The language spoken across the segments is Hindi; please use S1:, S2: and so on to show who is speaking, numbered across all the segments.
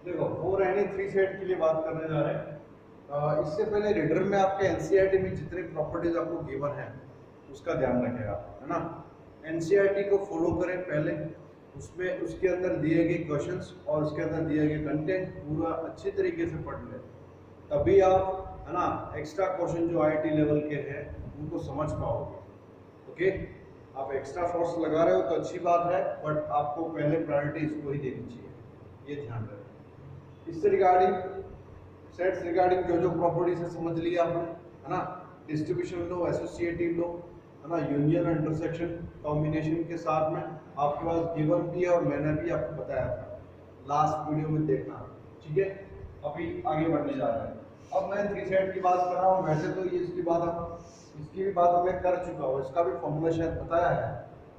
S1: देखो 4 सेट के लिए बात करने जा रहे हैं। इससे पहले रीडर में आपके एनसीईआरटी में जितने प्रॉपर्टीज आपको गिवन है उसका ध्यान रखेगा, है ना। एनसीईआरटी को फॉलो करें पहले, उसमें उसके अंदर दिए गए क्वेश्चंस और उसके अंदर दिए गए कंटेंट पूरा अच्छी तरीके से पढ़ लें, तभी आप, है ना, एक्स्ट्रा क्वेश्चन जो आईआईटी लेवल के हैं उनको समझ पाओगे। ओके, आप एक्स्ट्रा फोर्स लगा रहे हो तो अच्छी बात है, बट आपको पहले प्रायोरिटी इसको ही देनी चाहिए, ये ध्यान रखें। इससे रिगार्डिंग सेट्स रिगार्डिंग जो जो प्रॉपर्टीज है समझ लिया आपने, है ना। डिस्ट्रीब्यूशन लो, एसोसिएटिव लो, है ना, यूनियन और इंटरसेक्शन कॉम्बिनेशन के साथ में आपके पास गिवन भी है और मैंने भी आपको बताया था लास्ट वीडियो में, देखना, ठीक है। अभी आगे बढ़ने जा रहे हैं। अब मैं 3 सेट की बात कर रहा हूँ, वैसे तो ये इसकी भी बात मैं कर चुका हूँ, इसका भी फॉर्मूला शायद बताया है।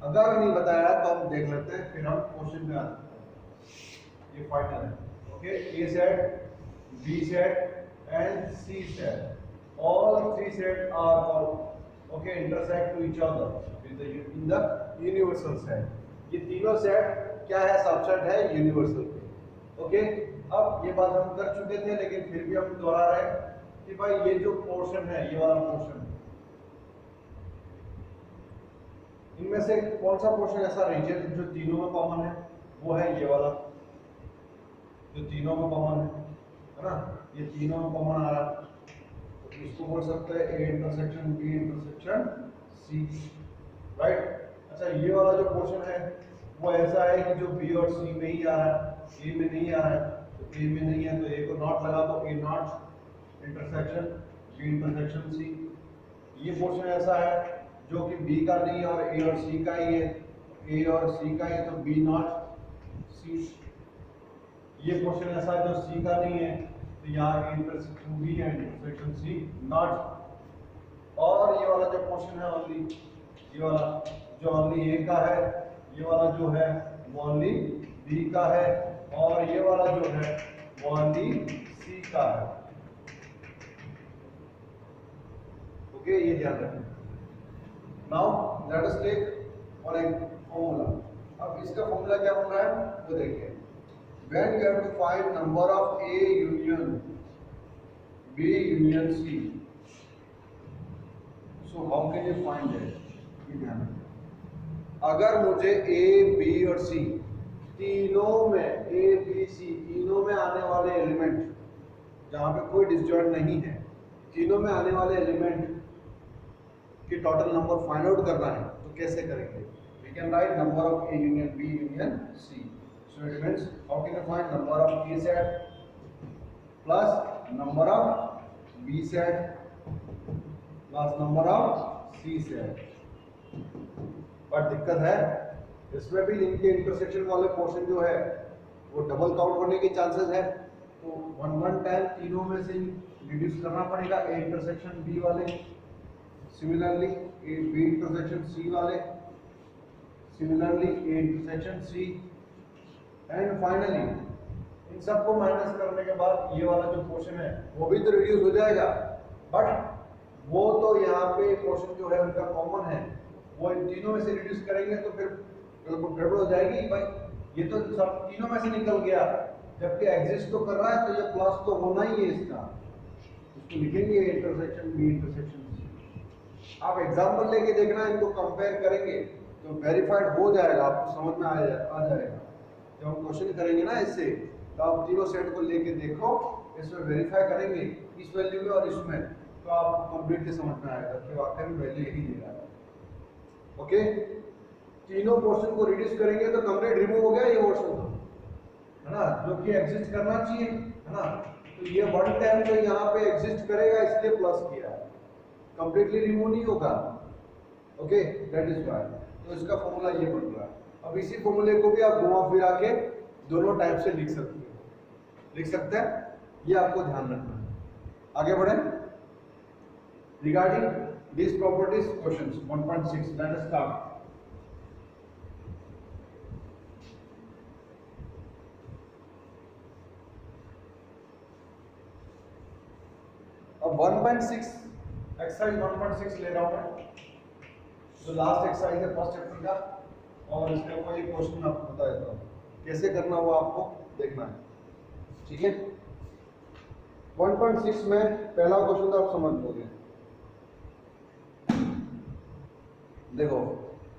S1: अगर नहीं बताया तो हम देख लेते हैं, फिर हम क्वेश्चन में आते हैं। ये फाइनल है। Okay, A set, B set and C set. All 3 sets are intersect to each other with in the universal set. ये तीनों सेट क्या है? सबसेट है यूनिवर्सल के। ओके, अब ये बात हम कर चुके थे, लेकिन फिर भी हम दोहरा रहे हैं कि भाई ये जो पोर्शन है, ये वाला पोर्शन, इनमें से कौन सा पोर्शन ऐसा रीजन जो तीनों में कॉमन है? वो है ये वाला, जो तीनों में कॉमन है ना। ये तीनों में कॉमन आ रहा है, तो इसको बोल सकते हैं A intersection B intersection C, right. अच्छा, ये वाला जो पोर्शन है वो ऐसा है कि जो बी और सी में ही आ रहा है, ए में नहीं आ रहा है, तो ए में नहीं है तो ए को नॉट लगा दो, A not intersection B intersection C. ये पोर्शन ऐसा है जो कि बी का नहीं है और ए और सी का ही है, ए और सी का है तो बी नॉट सी। ये पोर्शन ऐसा है जो सी का नहीं है, तो यहाँ इंटरसेक्शन बी है, इंटरसेक्शन सी नॉट। और ये वाला जो पोर्शन है ओनली, ये वाला जो ओनली ए का है, ये वाला जो है वो ओनली बी का है, और ये वाला जो है वो ओनली सी का है। ओके, ये ध्यान रखें। नाउ लेट अस टेक और एक फॉर्मूला। अब इसका फॉर्मूला क्या बन रहा है वो देखिए। When you have to find number of A union B union C, so how can you find that? ये ध्यान रखें। अगर मुझे A, B और C तीनों में, A, B, C तीनों में आने वाले एलिमेंट, जहां पे कोई डिसजॉइंट नहीं है, तीनों में आने वाले एलिमेंट की टोटल नंबर फाइंड आउट करना है, तो कैसे करेंगे? We can write number of A union B union C. So it means how can you find number of A set plus number of B set plus number of C set? But दिक्कत है इसमें भी, इनके इंटरसेक्शन वाले पोर्शन जो है वो डबल काउंट होने के चांसेस है, तो 1 टाइम तीनों में से रिड्यूस करना पड़ेगा। ए इंटरसेक्शन बी वाले, similarly A B intersection C वाले, similarly A intersection C, and finally इन सबको माइनस करने के बाद ये वाला जो पोर्शन है वो भी तो रिड्यूस हो जाएगा, बट वो तो यहाँ पे पोर्शन जो है उनका कॉमन है, वो इन तीनों में से रिड्यूस करेंगे तो फिर गड़बड़ हो जाएगी। भाई ये तो सब तीनों में से निकल गया, जबकि एग्जिस्ट तो कर रहा है, तो ये प्लस तो होना ही है इसका, इसको लिखेंगे इंटरसेक्शन बी इंटरसेक्शन सी। आप एग्जाम्पल लेके देखना, इनको कंपेयर करेंगे तो वेरीफाइड हो जाएगा, आपको समझ में आ जाएगा। जब हम क्वेश्चन करेंगे ना इससे, तो आप तीनों सेट को लेके देखो, इसमें वेरीफाई करेंगे इस वैल्यू में और इसमें, तो आपको कंप्लीटली समझ में आएगा कि वाकई में वैल्यू यही दे रहा है। ओके, तीनों पोर्शन को रिड्यूस करेंगे तो कंप्लीट रिमूव हो गया ये पोर्शन, है ना, जो कि एग्जिस्ट करना चाहिए, है ना। तो ये 1 टाइम जो यहाँ पे एग्जिस्ट करेगा इसलिए प्लस किया है, कंप्लीटली रिमूव नहीं होगा। ओके, दैट इज व्हाई, तो इसका फॉर्मूला ये बन रहा है। अब इसी फॉर्मूले को भी आप घुमा फिरा के दोनों टाइप से लिख सकते हैं, ये आपको ध्यान रखना है। आगे बढ़े। Regarding this properties questions 1.6, let us start. अब 1.6 एक्सरसाइज 1.6 ले रहा हूं मैं, जो लास्ट एक्सरसाइज है फर्स्ट चैप्टर का, और इसका कोई क्वेश्चन आपको बता देता हूँ कैसे करना हुआ, आपको देखना है। ठीक है। 1.6 में पहला क्वेश्चन तो आप समझ लोगे। देखो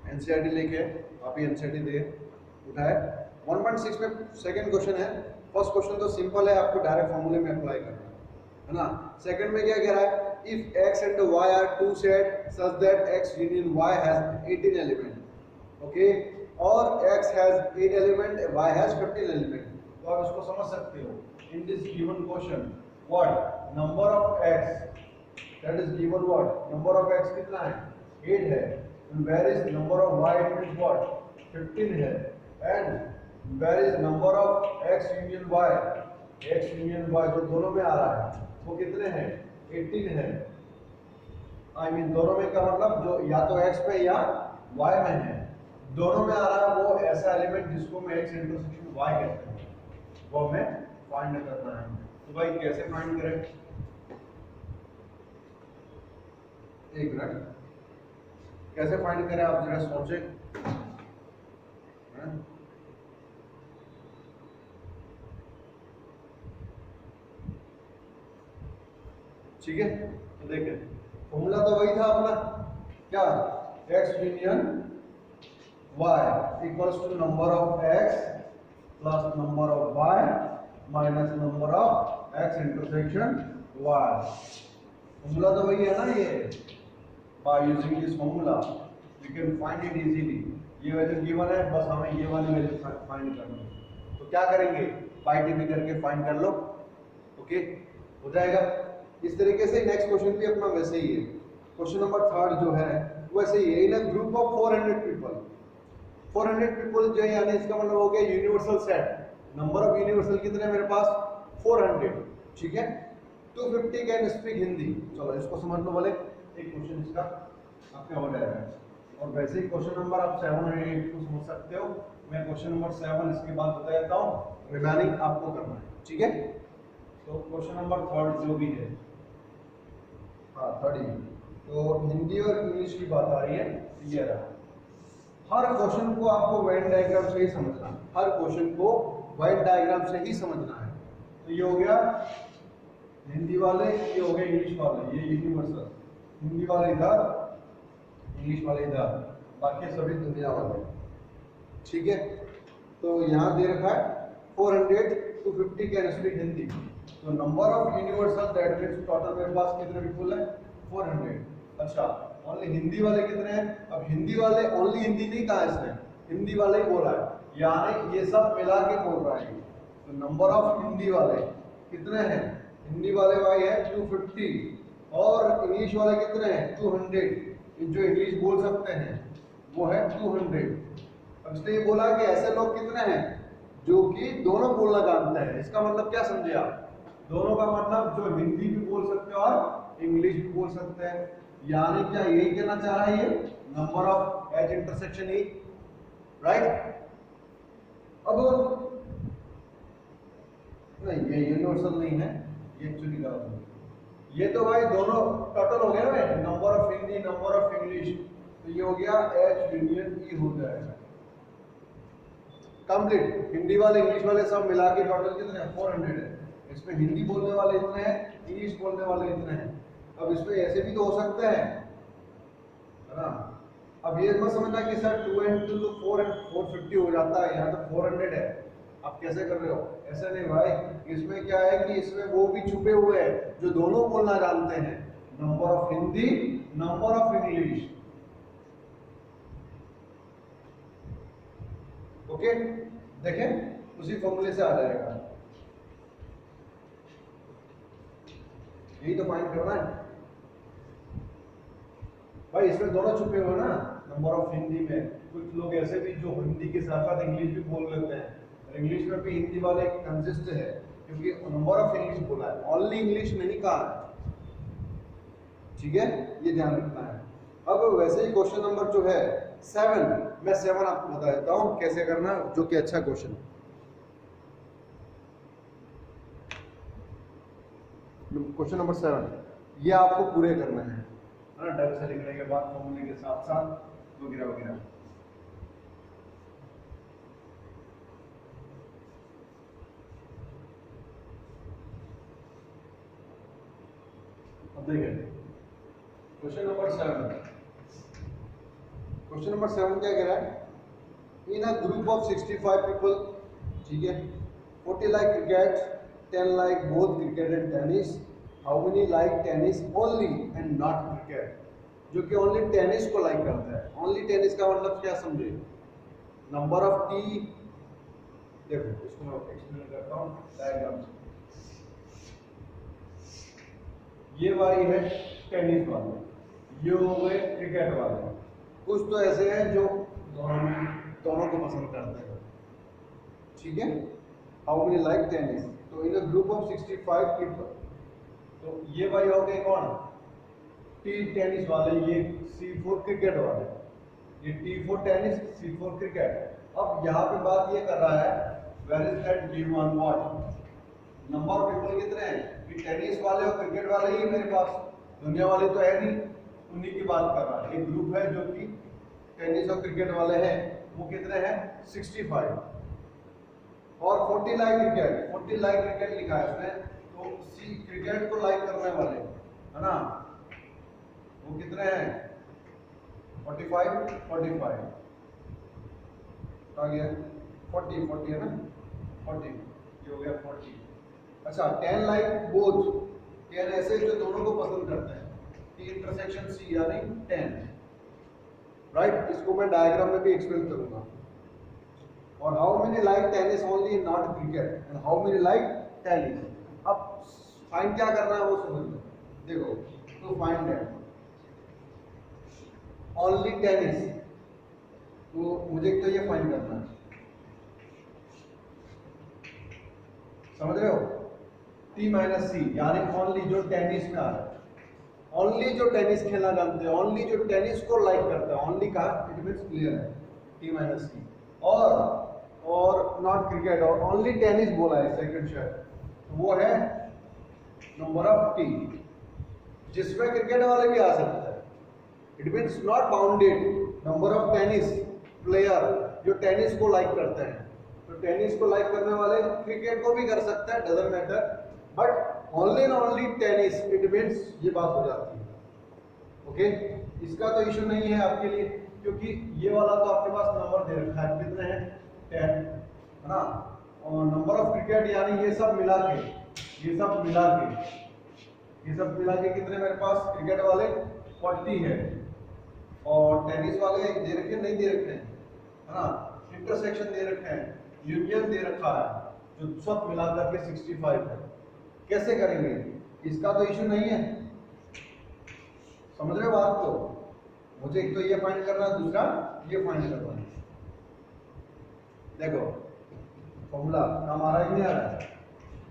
S1: एनसीईआरटी लेके आप ही एनसीईआरटी दे उठाए। 1.6 में सेकंड क्वेश्चन है। फर्स्ट क्वेश्चन तो सिंपल है, आपको डायरेक्ट फॉर्मूले में अप्लाई करना है ना। सेकंड में क्या कह रहा है, if x and y are two set such that x union y has 18 element, okay, और x has 8 element, y has 15 element, तो आप इसको समझ सकते हो। in this given question what number of x, that is given what number of x कितना है 8 है, and where is number of y, it means what 15 है, and where is number of x union y, x union y जो दोनों में आ रहा है वो कितने हैं 18 है। आई मीन दोनों में का मतलब जो या तो x में या y में है, दोनों में आ रहा है वो ऐसा एलिमेंट जिसको मैं x इंटरसेक्शन y कहते हैं, वो हमें फाइंड करना है। तो भाई कैसे फाइंड करें, एक मिनट, कैसे फाइंड करें आप जरा सोचे। ठीक है, तो देखें फॉर्मूला तो वही था अपना, क्या x union y equals to number of x plus number of y minus number of x intersection y। Formula तो वही है ना ये। By using this formula we can find it easily. ये वैल्यू गिवन है, बस हमें ये वाली वैल्यू फाइंड करनी है। तो क्या करेंगे, बाय टीपी करके फाइंड कर लो, ओके हो जाएगा। इस तरीके से नेक्स्ट क्वेश्चन भी अपना वैसे ही है। क्वेश्चन नंबर थर्ड जो है वैसे ही है। In a group of 400 people, 400 people जो है यानी इसका मतलब हो गया universal set. Number of universal कितने हैं मेरे पास 400, ठीक है। 250 कैन स्पीक हिंदी। चलो इसको समझ लो वाले, एक क्वेश्चन इसका आपका हो जाएगा। और वैसे ही क्वेश्चन नंबर आप 7 और 8 को समझ सकते हो। मैं क्वेश्चन नंबर 7 इसके बाद बता देता हूँ, रिमेनिंग आपको करना है, ठीक है। तो क्वेश्चन नंबर थर्ड जो भी है, हाँ थर्ड ही, तो हिंदी और इंग्लिश की बात आ रही है। ये रहा, हर क्वेश्चन को आपको वेन डायग्राम से ही समझना है, हर क्वेश्चन को वेन डायग्राम से ही समझना है। तो ये हो गया हिंदी वाले, ये हो गए इंग्लिश वाले, ये यूनिवर्सल, हिंदी वाले इधर, इंग्लिश वाले इधर, बाकी सभी दुनिया वाले, ठीक है। तो यहाँ दे रखा है 400 to 50 कैन स्पीक हिंदी। तो number of universal that means total मेरे पास कितने पीपल है 400। अच्छा ओनली हिंदी वाले कितने हैं, अब हिंदी वाले ओनली हिंदी नहीं कहा इसने, हिंदी वाले ही बोला है, यानी ये सब मिला के बोल रहा है। तो नंबर ऑफ हिंदी वाले कितने हैं, हिंदी वाले भाई है 250 और इंग्लिश वाले कितने हैं 200। जो इंग्लिश बोल सकते हैं वो है 200। अब इसने ये बोला कि ऐसे लोग कितने हैं जो कि दोनों बोलना जानते हैं। इसका मतलब क्या समझे आप, दोनों का मतलब जो हिंदी भी बोल सकते हैं और इंग्लिश भी बोल सकते हैं। यानी क्या यही कहना चाह रहा है ये, नंबर ऑफ एज इंटरसेक्शन ही, राइट। अब नहीं ये यूनिवर्सल नहीं है, ये एक्चुअली गलत है। ये तो भाई दोनों टोटल हो गया ना, number of Hindi number of English, तो ये हो गया एच यूनियन ई हो जाएगा कंप्लीट। हिंदी वाले इंग्लिश वाले सब मिला के टोटल कितने हैं 400 है। इसमें हिंदी बोलने वाले इतने हैं, इंग्लिश बोलने वाले इतने हैं। अब इसमें ऐसे भी तो हो सकते हैं, है ना। अब ये मत समझना कि सर 2 and 2 तो 4 and 450 हो जाता है, यहाँ तो 400 है, आप कैसे कर रहे हो, ऐसे नहीं भाई। इसमें क्या है कि इसमें वो भी छुपे हुए हैं जो दोनों बोलना जानते हैं, number of Hindi number of English, okay. देखें उसी फॉर्मूले से आ जाएगा, यही तो फाइंड करना है भाई। इसमें दोनों छुपे हुए ना, नंबर ऑफ हिंदी में। कुछ लोग ऐसे भी जो हिंदी के साथ साथ इंग्लिश भी बोल लेते हैं, इंग्लिश में भी हिंदी वाले कंसिस्ट है क्योंकि नंबर ऑफ इंग्लिश बोला है, ओनली इंग्लिश नहीं कहा है, ठीक है, ये ध्यान रखना है। अब वैसे ही क्वेश्चन नंबर जो है 7, मैं 7 आपको बता देता हूं कैसे करना, जो कि अच्छा क्वेश्चन। क्वेश्चन नंबर 7 ये आपको पूरे करना है ना, ढंग से लिखने के बाद फॉर्मूले के साथ साथ वगैरह वगैरह। अब देखिए क्वेश्चन नंबर 7। क्वेश्चन नंबर 7 क्या कह रहा है? In a group of 65 people, ठीक है, 40 like cricket, 10 like both cricket and tennis, how many like tennis only and not cricket? जो कि ओनली टेनिस को लाइक करता है। ओनली टेनिस का मतलब क्या समझे? नंबर ऑफ टी, देखो इसको मैं एक्सप्लेन करता हूँ डायग्राम से। ये वाली है टेनिस वाले, ये हो गए क्रिकेट वाले। कुछ तो ऐसे हैं जो दोनों को पसंद करते हैं, ठीक है। हाउ मेनी लाइक टेनिस, तो इन अ ग्रुप ऑफ 65 पीपल, तो ये भाई हो गए कौन? टी टेनिस वाले, ये C4 क्रिकेट वाले, ये T4 टेनिस, C4 क्रिकेट। अब यहाँ पे बात ये कर रहा है where is that given what number of people कितने हैं? कि टेनिस वाले और क्रिकेट वाले ही मेरे पास, दुनिया वाले तो है नहीं, उन्हीं की बात कर रहा है। एक ग्रुप है जो कि टेनिस और क्रिकेट वाले हैं, वो कितने हैं? 65। और 40 लाइक क्रिकेट, 40 लाइक क्रिकेट लिखा है उसने, तो सी क्रिकेट को लाइक करने वाले है ना, वो कितने हैं? 45 45 आ गया 40 40 है ना, 40 ये हो गया 40। अच्छा 10 लाइक बोथ, 10 ऐसे जो दोनों को पसंद करते हैं, T इंटरसेक्शन C यानी 10, राइट। इसको मैं डायग्राम में भी एक्सप्लेन करूंगा। और how many like tennis only not cricket and how many like tennis. अब फाइंड क्या करना है वो समझ लो। देखो to find that only tennis, तो मुझे तो ये फाइंड करना है, समझ रहे हो? T माइनस C यानी ओनली जो टेनिस में आ रहा है, ओनली जो टेनिस खेलना जानते हैं, ओनली जो टेनिस को लाइक करते हैं, ओनली का इट मींस क्लियर है T माइनस C, और नॉट क्रिकेट, और ओनली टेनिस बोला है सेकंड शर्ट, तो वो है नंबर ऑफ T, जिसमें क्रिकेट वाले भी आ सकता है। It means not bounded, number of tennis player जो टेनिस को लाइक करते हैं, तो टेनिस को लाइक करने वाले क्रिकेट को भी कर सकता है, doesn't matter, but only and only tennis, it means ये बात हो जाती है। ओके, इसका तो इशू नहीं है आपके लिए, क्योंकि ये वाला तो आपके पास नंबर दे रखा है, कितने हैं? 10 है ना। और नंबर ऑफ क्रिकेट यानी ये सब मिला के, ये सब मिला के कितने मेरे पास? क्रिकेट वाले 40 है, और टेनिस वाले दे रखे नहीं दे रखे हैं, है ना, इंटरसेक्शन दे रखे हैं, यूनियन दे रखा है, जो सब मिला करके 65 है। कैसे करेंगे? इसका तो इशू नहीं है, समझ रहे हो बात को? मुझे एक तो ये फाइंड करना है, दूसरा ये फाइंड करना है। देखो फॉर्मूला काम आ रहा है कि नहीं आ रहा है?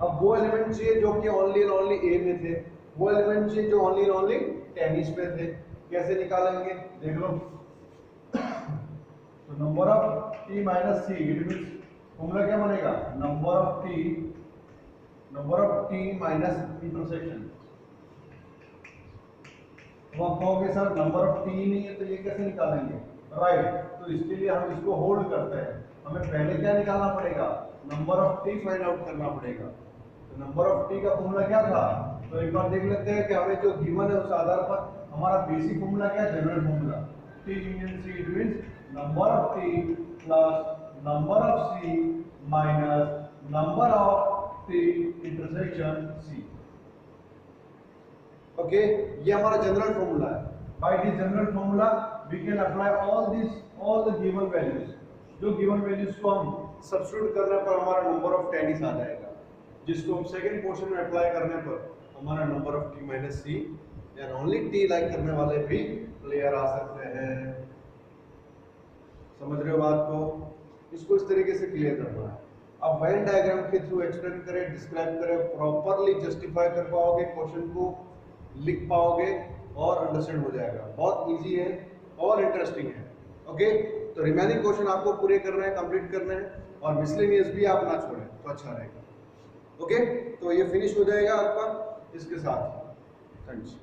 S1: अब वो एलिमेंट चाहिए जो कि ओनली एंड ओनली ए में थे, वो एलिमेंट चाहिए जो ओनली एंड ओनली टेनिस में थे। कैसे निकालेंगे? देख लो, तो number of T minus C, it means formula क्या बनेगा? Number of T minus intersection. तो आप कहोगे सर नंबर ऑफ T नहीं है तो ये कैसे निकालेंगे? राइट, तो इसके लिए हम इसको होल्ड करते हैं। हमें पहले क्या निकालना पड़ेगा? Number of T find out करना पड़ेगा। तो नंबर ऑफ T का फॉर्मूला क्या था? तो एक बार देख लेते हैं कि हमें जो गिवन है उस आधार पर हमारा बेसिक फॉर्मूला क्या है? General formula T union C, it means number of T plus number of C minus number of T intersection C। Okay, ये हमारा जनरल फॉर्मूला है। By this general formula we can apply all the given values. जो गिवन वैल्यूज को हम सब्स्टिट्यूट करने पर हमारा नंबर ऑफ टेनिस आ जाएगा, जिसको हम सेकंड पोर्शन में अप्लाई करने पर हमारा number of T minus C या ओनली T लाइक करने वाले भी प्लेयर आ सकते हैं। समझ रहे हो बात को? इसको इस तरीके से क्लियर करना है। अब वेन डायग्राम के थ्रू एक्सप्लेन करें, डिस्क्राइब करें, प्रॉपरली जस्टिफाई कर पाओगे, क्वेश्चन को लिख पाओगे और अंडरस्टैंड हो जाएगा। बहुत इजी है और इंटरेस्टिंग है। ओके, तो रिमेनिंग क्वेश्चन आपको पूरे करने हैं, कंप्लीट करने हैं, और मिसलेनियस भी आप ना छोड़ें तो अच्छा रहेगा। ओके, तो ये फिनिश हो जाएगा आपका इसके साथ। थैंक्स।